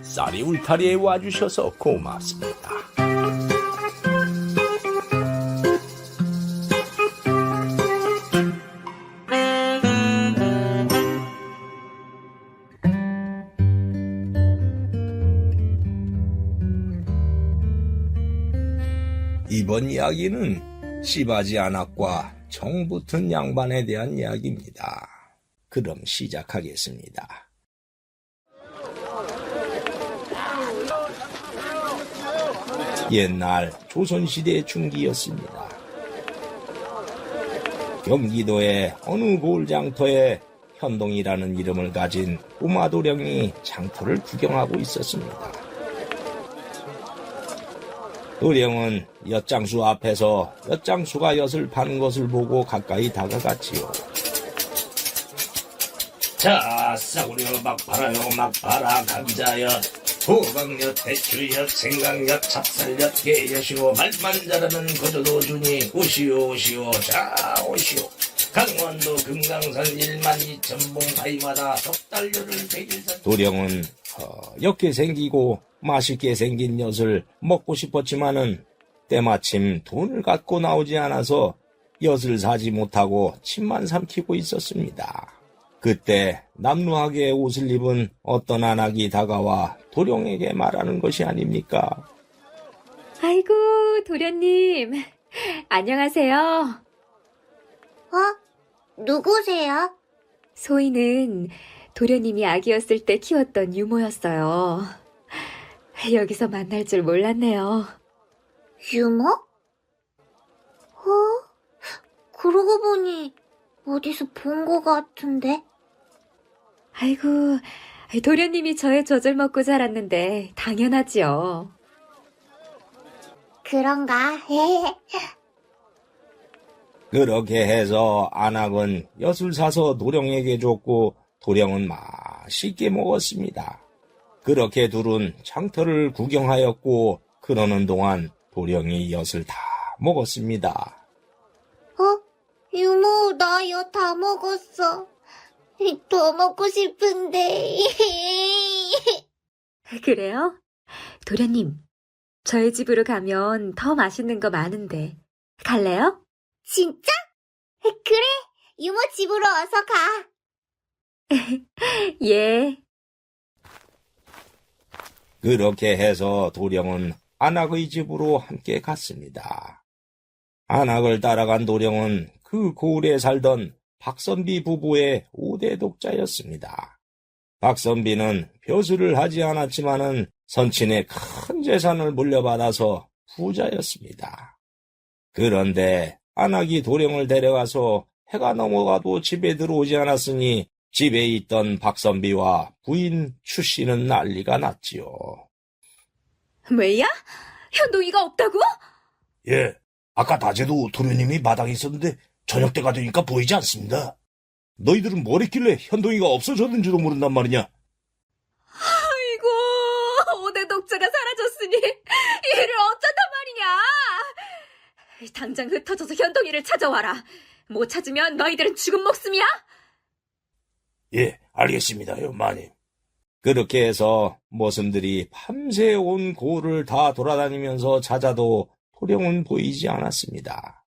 쌀이 울타리에 와주셔서 고맙습니다. 이번 이야기는 씨바지 안악과 정 붙은 양반에 대한 이야기입니다. 그럼 시작하겠습니다. 옛날 조선시대 중기였습니다. 경기도의 어느 골장터에 현동이라는 이름을 가진 꼬마 도령이 장터를 구경하고 있었습니다. 도령은 엿장수 앞에서 엿장수가 엿을 파는 것을 보고 가까이 다가갔지요. 자, 싸구려 막 팔아요, 막 팔아. 감자엿, 호박엿, 대추엿, 생강엿, 찹쌀엿, 게엿이고 말만 잘하면 거저도 주니 오시오 오시오. 자, 오시오. 강원도 금강산 12,000봉 바위마다 덕달려를 100일산. 도령은 옅게 생기고 맛있게 생긴 엿을 먹고 싶었지만은 때마침 돈을 갖고 나오지 않아서 엿을 사지 못하고 침만 삼키고 있었습니다. 그때 남루하게 옷을 입은 어떤 안악이 다가와 도령에게 말하는 것이 아닙니까? 아이고, 도련님. 안녕하세요. 누구세요? 소희는 도련님이 아기였을 때 키웠던 유모였어요. 여기서 만날 줄 몰랐네요. 유모? 그러고 보니 어디서 본 것 같은데? 아이고, 도련님이 저의 젖을 먹고 자랐는데 당연하지요. 그런가? 그렇게 해서 안악은 엿을 사서 도령에게 줬고 도령은 맛있게 먹었습니다. 그렇게 둘은 장터를 구경하였고 그러는 동안 도령이 엿을 다 먹었습니다. 유모, 나 엿 다 먹었어. 더 먹고 싶은데. 그래요? 도련님, 저희 집으로 가면 더 맛있는 거 많은데 갈래요? 진짜? 그래, 유모 집으로 어서 가. 예. 그렇게 해서 도령은 안악의 집으로 함께 갔습니다. 안악을 따라간 도령은 그 고을에 살던 박선비 부부의 5대 독자였습니다. 박선비는 벼슬을 하지 않았지만은 선친의 큰 재산을 물려받아서 부자였습니다. 그런데 안악이 도령을 데려가서 해가 넘어가도 집에 들어오지 않았으니 집에 있던 박선비와 부인 추씨는 난리가 났지요. 왜야? 현동이가 없다고? 예, 아까 낮에도 도련님이 마당에 있었는데 저녁 때가 되니까 보이지 않습니다. 너희들은 뭘 했길래 현동이가 없어졌는지도 모른단 말이냐? 아이고, 5대 독자가 사라졌으니 이를 어쩐단 말이냐? 당장 흩어져서 현동이를 찾아와라. 못 찾으면 너희들은 죽은 목숨이야? 예, 알겠습니다요, 마님. 그렇게 해서 모슴들이 밤새 온 고을을 다 돌아다니면서 찾아도 도령은 보이지 않았습니다.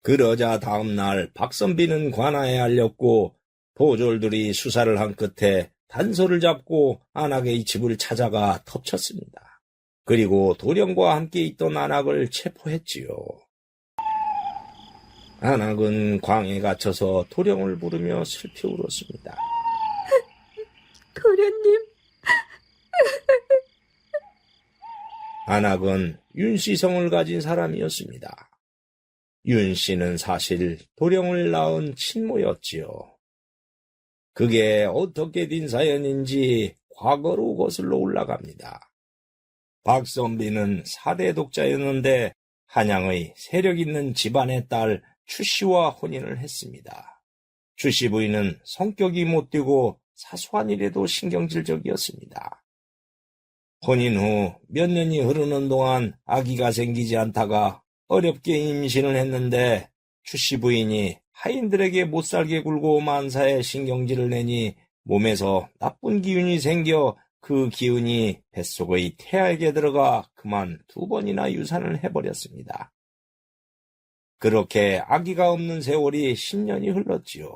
그러자 다음날 박선비는 관아에 알렸고 도졸들이 수사를 한 끝에 단서를 잡고 안악의 집을 찾아가 덮쳤습니다. 그리고 도령과 함께 있던 안악을 체포했지요. 안악은 광에 갇혀서 도령을 부르며 슬피 울었습니다. 도련님. 안악은 윤씨성을 가진 사람이었습니다. 윤씨는 사실 도령을 낳은 친모였지요. 그게 어떻게 된 사연인지 과거로 거슬러 올라갑니다. 박선비는 4대 독자였는데 한양의 세력 있는 집안의 딸 추씨와 혼인을 했습니다. 추씨 부인은 성격이 못되고 사소한 일에도 신경질적이었습니다. 혼인 후 몇 년이 흐르는 동안 아기가 생기지 않다가 어렵게 임신을 했는데 추씨 부인이 하인들에게 못살게 굴고 만사에 신경질을 내니 몸에서 나쁜 기운이 생겨 그 기운이 뱃속의 태아에게 들어가 그만 2번이나 유산을 해버렸습니다. 그렇게 아기가 없는 세월이 10년이 흘렀지요.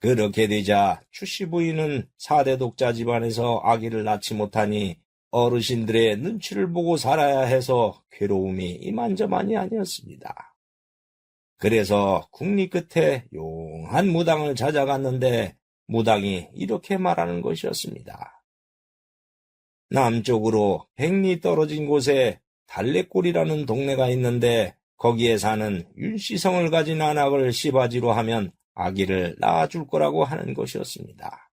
그렇게 되자 추씨 부인은 4대 독자 집안에서 아기를 낳지 못하니 어르신들의 눈치를 보고 살아야 해서 괴로움이 이만저만이 아니었습니다. 그래서 국리 끝에 용한 무당을 찾아갔는데 무당이 이렇게 말하는 것이었습니다. 남쪽으로 100리 떨어진 곳에 달래골이라는 동네가 있는데 거기에 사는 윤씨성을 가진 안악을 시바지로 하면 아기를 낳아줄 거라고 하는 것이었습니다.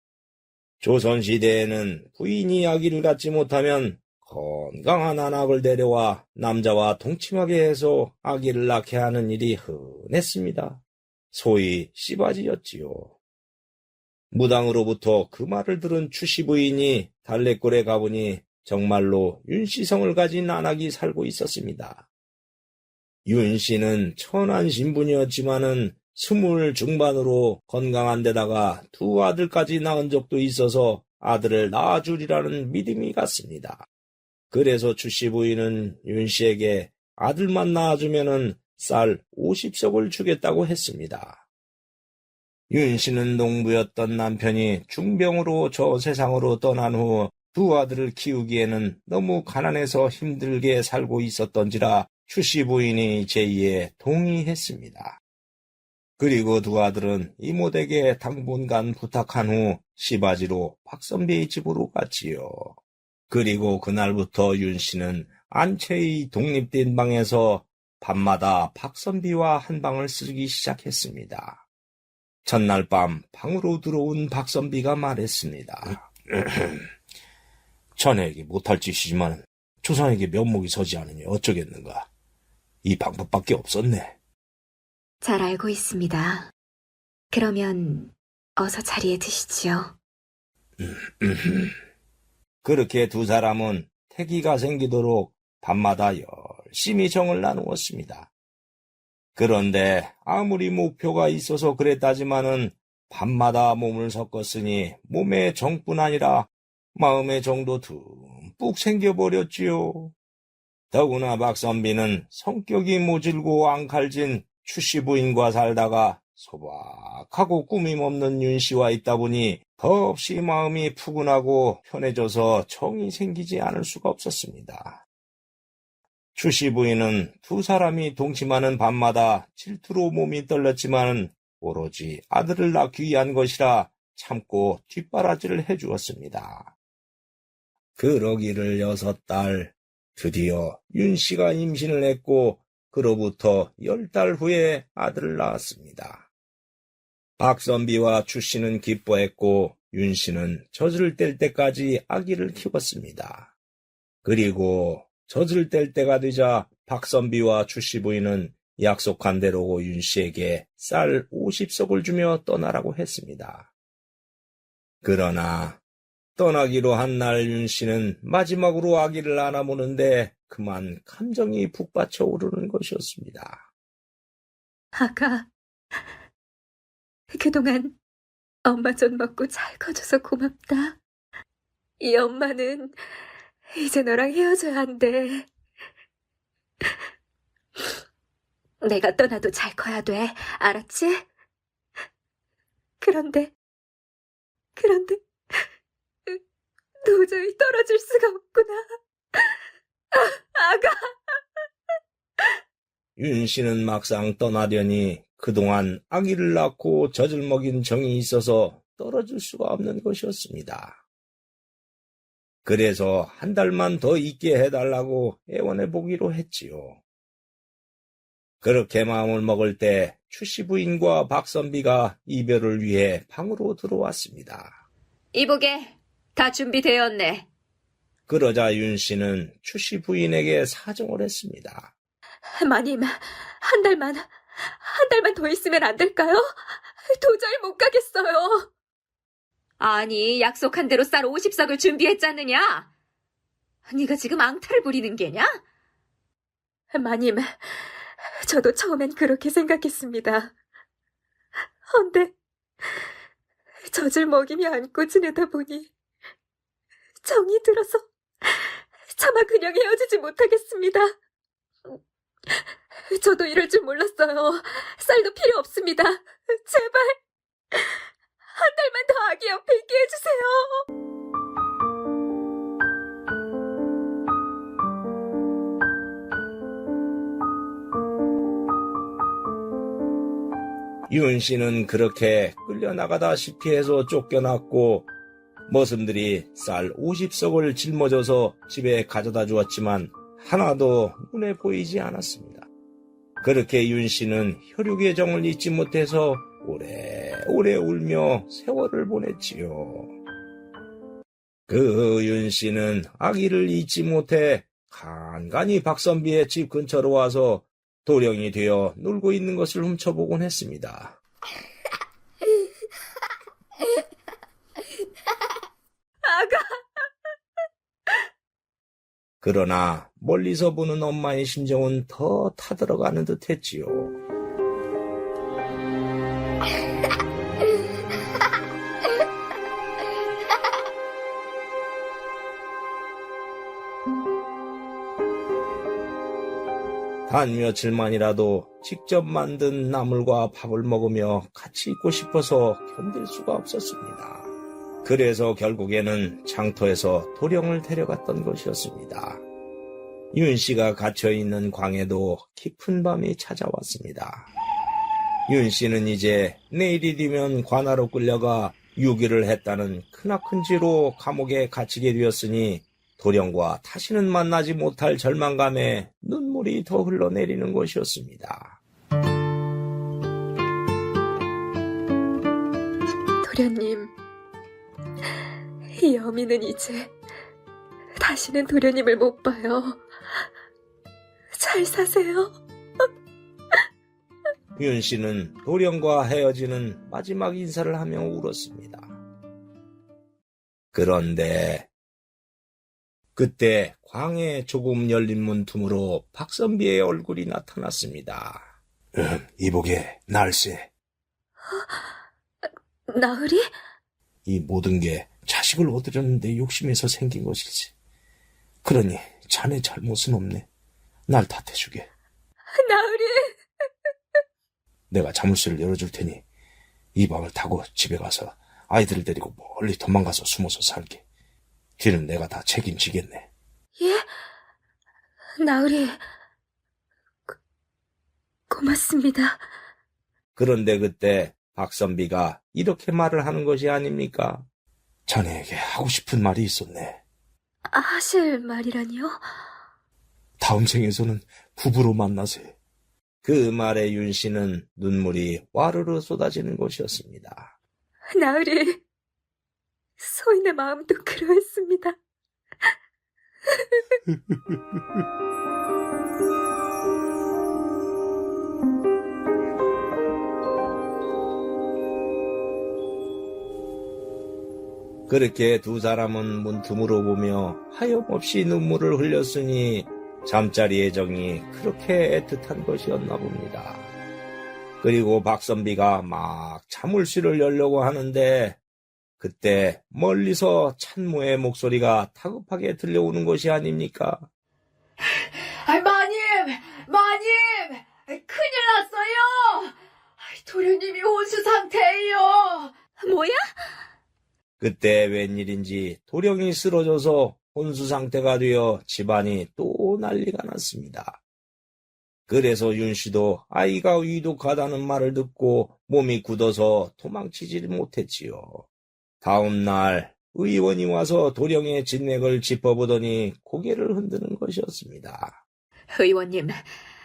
조선시대에는 부인이 아기를 갖지 못하면 건강한 안악을 데려와 남자와 동침하게 해서 아기를 낳게 하는 일이 흔했습니다. 소위 시바지였지요. 무당으로부터 그 말을 들은 추씨 부인이 달래골에 가보니 정말로 윤씨성을 가진 안악이 살고 있었습니다. 윤씨는 천한 신분이었지만은 20 중반으로 건강한 데다가 2 아들까지 낳은 적도 있어서 아들을 낳아주리라는 믿음이 갔습니다. 그래서 추씨 부인은 윤씨에게 아들만 낳아주면은 쌀 50석을 주겠다고 했습니다. 윤씨는 농부였던 남편이 중병으로 저 세상으로 떠난 후 2 아들을 키우기에는 너무 가난해서 힘들게 살고 있었던지라 추씨 부인이 제의에 동의했습니다. 그리고 2 아들은 이모댁에 당분간 부탁한 후 시바지로 박선비의 집으로 갔지요. 그리고 그날부터 윤씨는 안채의 독립된 방에서 밤마다 박선비와 한 방을 쓰기 시작했습니다. 첫날 밤 방으로 들어온 박선비가 말했습니다. 자네에게 못할 짓이지만 조상에게 면목이 서지 않으니 어쩌겠는가. 이 방법밖에 없었네. 잘 알고 있습니다. 그러면 어서 자리에 드시지요. 그렇게 2 사람은 태기가 생기도록 밤마다 열심히 정을 나누었습니다. 그런데 아무리 목표가 있어서 그랬다지만은 밤마다 몸을 섞었으니 몸의 정뿐 아니라 마음의 정도 듬뿍 생겨버렸지요. 더구나 박선비는 성격이 모질고 앙칼진 추씨 부인과 살다가 소박하고 꾸밈없는 윤씨와 있다 보니 더없이 마음이 푸근하고 편해져서 정이 생기지 않을 수가 없었습니다. 추씨 부인은 2 사람이 동침하는 밤마다 질투로 몸이 떨렸지만 오로지 아들을 낳기 위한 것이라 참고 뒷바라지를 해주었습니다. 그러기를 6달, 드디어 윤씨가 임신을 했고 그로부터 10달 후에 아들을 낳았습니다. 박선비와 추씨는 기뻐했고 윤씨는 젖을 뗄 때까지 아기를 키웠습니다. 그리고 젖을 뗄 때가 되자 박선비와 추씨 부인은 약속한 대로 윤씨에게 쌀 50석을 주며 떠나라고 했습니다. 그러나 떠나기로 한 날 윤씨는 마지막으로 아기를 안아보는데 그만 감정이 북받쳐 오르는 것이었습니다. 아가, 그동안 엄마 젖 먹고 잘 커줘서 고맙다. 이 엄마는 이제 너랑 헤어져야 한대. 내가 떠나도 잘 커야 돼. 알았지? 그런데 도저히 떨어질 수가 없구나. 아가. 윤씨는 막상 떠나려니 그동안 아기를 낳고 젖을 먹인 정이 있어서 떨어질 수가 없는 것이었습니다. 그래서 1 달만 더 있게 해달라고 애원해 보기로 했지요. 그렇게 마음을 먹을 때 추씨 부인과 박선비가 이별을 위해 방으로 들어왔습니다. 이보게, 다 준비되었네. 그러자 윤씨는 추씨 부인에게 사정을 했습니다. 마님, 한 달만 더 있으면 안 될까요? 도저히 못 가겠어요. 아니, 약속한 대로 쌀 50석을 준비했잖느냐? 네가 지금 앙탈을 부리는 게냐? 마님, 저도 처음엔 그렇게 생각했습니다. 헌데 젖을 먹이며 안고 지내다 보니 정이 들어서 차마 그냥 헤어지지 못하겠습니다. 저도 이럴 줄 몰랐어요. 쌀도 필요 없습니다. 제발 한 달만 더 아기 옆에 있게 해주세요. 윤 씨는 그렇게 끌려나가다시피 해서 쫓겨났고 머슴들이 쌀 50석을 짊어져서 집에 가져다 주었지만 하나도 눈에 보이지 않았습니다. 그렇게 윤 씨는 혈육의 정을 잊지 못해서 오래오래 울며 세월을 보냈지요. 그 윤 씨는 아기를 잊지 못해 간간히 박선비의 집 근처로 와서 도령이 되어 놀고 있는 것을 훔쳐보곤 했습니다. 아가, 그러나 멀리서 보는 엄마의 심정은 더 타들어가는 듯 했지요. 단 며칠만이라도 직접 만든 나물과 밥을 먹으며 같이 있고 싶어서 견딜 수가 없었습니다. 그래서 결국에는 장터에서 도령을 데려갔던 것이었습니다. 윤 씨가 갇혀있는 광에도 깊은 밤이 찾아왔습니다. 윤 씨는 이제 내일이 되면 관아로 끌려가 유기를 했다는 크나큰 죄로 감옥에 갇히게 되었으니 도령과 다시는 만나지 못할 절망감에 눈물이 더 흘러내리는 것이었습니다. 도련님, 이 어미는 이제 다시는 도련님을 못 봐요. 잘 사세요. 윤 씨는 도령과 헤어지는 마지막 인사를 하며 울었습니다. 그런데 그때 광에 조금 열린 문 틈으로 박선비의 얼굴이 나타났습니다. 이보게 날쌔. 나으리? 이 모든 게 자식을 얻으려는데 욕심에서 생긴 것이지. 그러니 자네 잘못은 없네. 날 탓해주게. 나으리! 내가 자물쇠를 열어줄 테니 이 밤을 타고 집에 가서 아이들을 데리고 멀리 도망가서 숨어서 살게. 뒤는 내가 다 책임지겠네. 예? 나으리, 고맙습니다. 그런데 그때 박선비가 이렇게 말을 하는 것이 아닙니까? 자네에게 하고 싶은 말이 있었네. 하실 말이라니요? 다음 생에서는 부부로 만나세. 그 말에 윤 씨는 눈물이 와르르 쏟아지는 것이었습니다. 나으리, 소인의 마음도 그러했습니다. 그렇게 두 사람은 문틈으로 보며 하염없이 눈물을 흘렸으니 잠자리의 정이 그렇게 애틋한 것이었나 봅니다. 그리고 박선비가 막 자물쇠를 열려고 하는데 그때 멀리서 찬모의 목소리가 다급하게 들려오는 것이 아닙니까? 마님! 큰일 났어요! 도련님이 혼수 상태예요! 뭐야? 그때 웬일인지 도령이 쓰러져서 혼수 상태가 되어 집안이 또 난리가 났습니다. 그래서 윤씨도 아이가 위독하다는 말을 듣고 몸이 굳어서 도망치지 못했지요. 다음 날 의원이 와서 도령의 진맥을 짚어보더니 고개를 흔드는 것이었습니다. 의원님,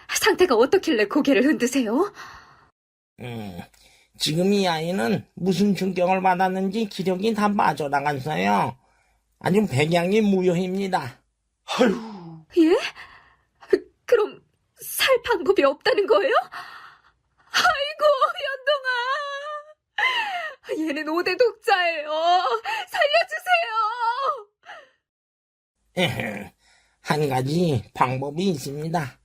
상태가 어떻길래 고개를 흔드세요? 지금 이 아이는 무슨 충격을 받았는지 기력이 다 빠져나갔어요. 아주 백양이 무효입니다. 아휴, 예? 그럼 살 방법이 없다는 거예요? 아이고, 연동아. 얘는 5대 독자예요. 살려주세요. 한 가지 방법이 있습니다.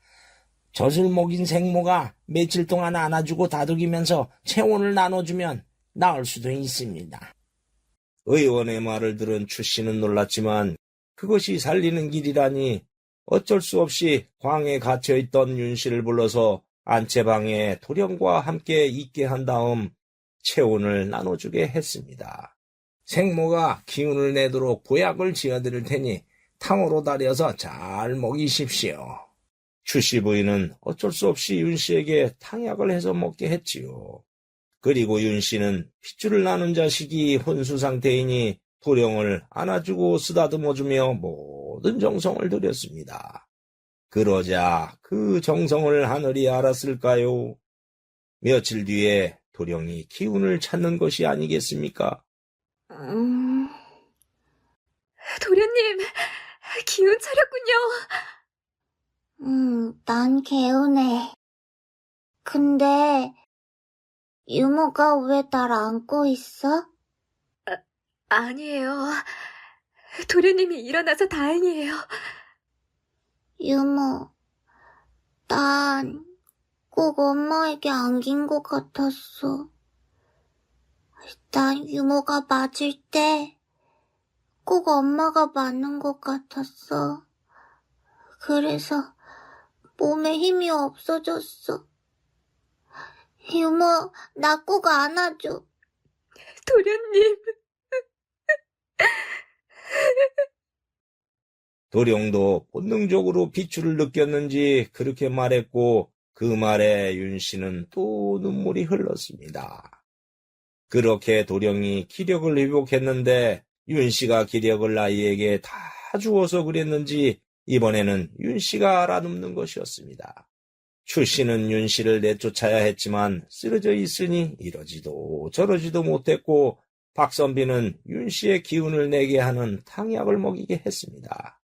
젖을 먹인 생모가 며칠 동안 안아주고 다독이면서 체온을 나눠주면 나을 수도 있습니다. 의원의 말을 들은 추 씨는 놀랐지만 그것이 살리는 길이라니 어쩔 수 없이 광에 갇혀있던 윤 씨를 불러서 안채방에 도령과 함께 있게 한 다음 체온을 나눠주게 했습니다. 생모가 기운을 내도록 보약을 지어드릴 테니 탕으로 달여서 잘 먹이십시오. 추 씨 부인은 어쩔 수 없이 윤 씨에게 탕약을 해서 먹게 했지요. 그리고 윤 씨는 핏줄을 나눈 자식이 혼수 상태이니 도령을 안아주고 쓰다듬어주며 모든 정성을 들였습니다. 그러자 그 정성을 하늘이 알았을까요? 며칠 뒤에 도령이 기운을 찾는 것이 아니겠습니까? 도련님, 기운 차렸군요. 난 개운해. 근데 유모가 왜 날 안고 있어? 아니에요. 도련님이 일어나서 다행이에요. 유모, 난 꼭 엄마에게 안긴 것 같았어. 난 유모가 맞을 때 꼭 엄마가 맞는 것 같았어. 그래서 몸에 힘이 없어졌어. 유모, 나 꼭 안아줘. 도련님. 도령도 본능적으로 비추를 느꼈는지 그렇게 말했고 그 말에 윤 씨는 또 눈물이 흘렀습니다. 그렇게 도령이 기력을 회복했는데 윤 씨가 기력을 아이에게 다 주어서 그랬는지 이번에는 윤 씨가 알아눕는 것이었습니다. 추 씨는 윤 씨를 내쫓아야 했지만 쓰러져 있으니 이러지도 저러지도 못했고 박선비는 윤 씨의 기운을 내게 하는 탕약을 먹이게 했습니다.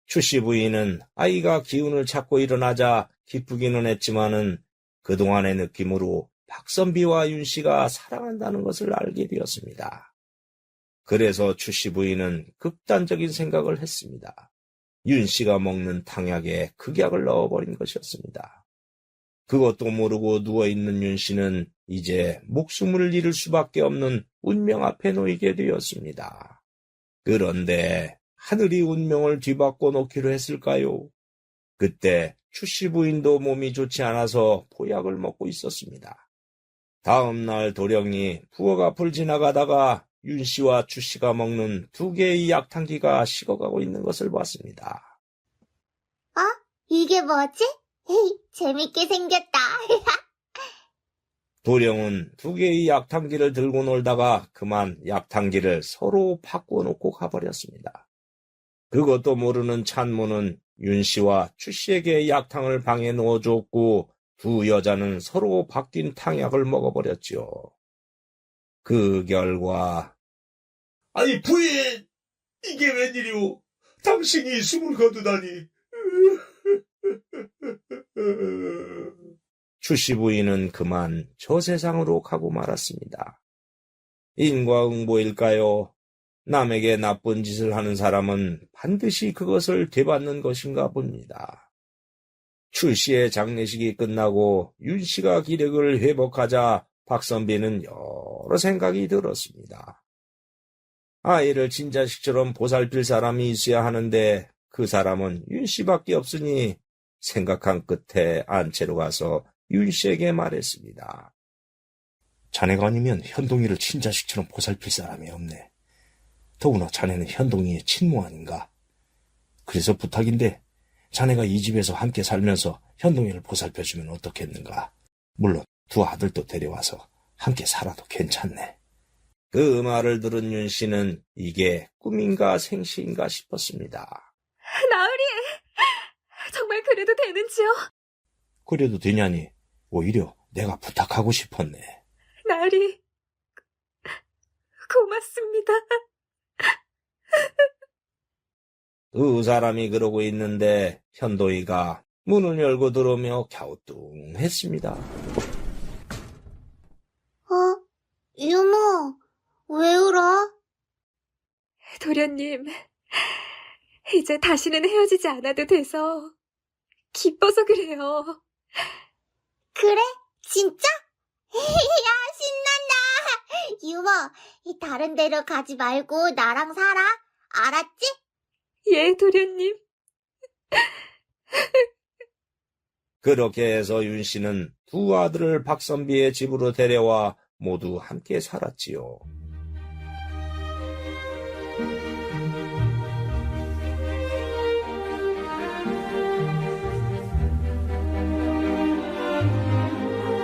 추 씨 부인은 아이가 기운을 찾고 일어나자 기쁘기는 했지만은 그동안의 느낌으로 박선비와 윤 씨가 사랑한다는 것을 알게 되었습니다. 그래서 추 씨 부인은 극단적인 생각을 했습니다. 윤 씨가 먹는 탕약에 극약을 넣어버린 것이었습니다. 그것도 모르고 누워있는 윤 씨는 이제 목숨을 잃을 수밖에 없는 운명 앞에 놓이게 되었습니다. 그런데 하늘이 운명을 뒤바꿔 놓기로 했을까요? 그때 추 씨 부인도 몸이 좋지 않아서 보약을 먹고 있었습니다. 다음 날 도령이 부엌 앞을 지나가다가 윤 씨와 추 씨가 먹는 2개의 약탕기가 식어가고 있는 것을 봤습니다. 이게 뭐지? 재밌게 생겼다. 도령은 2개의 약탕기를 들고 놀다가 그만 약탕기를 서로 바꿔놓고 가버렸습니다. 그것도 모르는 찬모는 윤 씨와 추 씨에게 약탕을 방에 넣어줬고 두 여자는 서로 바뀐 탕약을 먹어버렸죠. 그 결과 아니 부인, 이게 웬일이오? 당신이 숨을 거두다니. 추 씨 부인은 그만 저 세상으로 가고 말았습니다. 인과응보일까요? 남에게 나쁜 짓을 하는 사람은 반드시 그것을 되받는 것인가 봅니다. 추 씨의 장례식이 끝나고 윤 씨가 기력을 회복하자 박선비는 여러 생각이 들었습니다. 아이를 친자식처럼 보살필 사람이 있어야 하는데 그 사람은 윤 씨밖에 없으니 생각한 끝에 안채로 가서 윤 씨에게 말했습니다. 자네가 아니면 현동이를 친자식처럼 보살필 사람이 없네. 더구나 자네는 현동이의 친모 아닌가. 그래서 부탁인데 자네가 이 집에서 함께 살면서 현동이를 보살펴주면 어떻겠는가. 물론 두 아들도 데려와서 함께 살아도 괜찮네. 그 말을 들은 윤 씨는 이게 꿈인가 생시인가 싶었습니다. 나으리, 정말 그래도 되는지요? 그래도 되냐니 오히려 내가 부탁하고 싶었네. 나으리, 고맙습니다. 두 사람이 그러고 있는데 현도이가 문을 열고 들어오며 갸우뚱했습니다. 유모, 왜 울어? 도련님, 이제 다시는 헤어지지 않아도 돼서 기뻐서 그래요. 그래? 진짜? 야, 신난다! 유머, 다른 데로 가지 말고 나랑 살아. 알았지? 예, 도련님. 그렇게 해서 윤 씨는 두 아들을 박선비의 집으로 데려와 모두 함께 살았지요.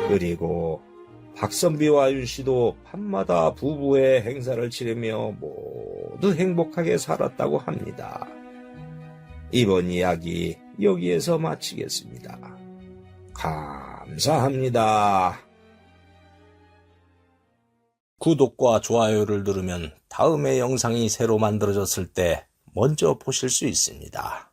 그리고 박선비와 윤 씨도 밤마다 부부의 행사를 치르며 모두 행복하게 살았다고 합니다. 이번 이야기 여기에서 마치겠습니다. 감사합니다. 구독과 좋아요를 누르면 다음에 영상이 새로 만들어졌을 때 먼저 보실 수 있습니다.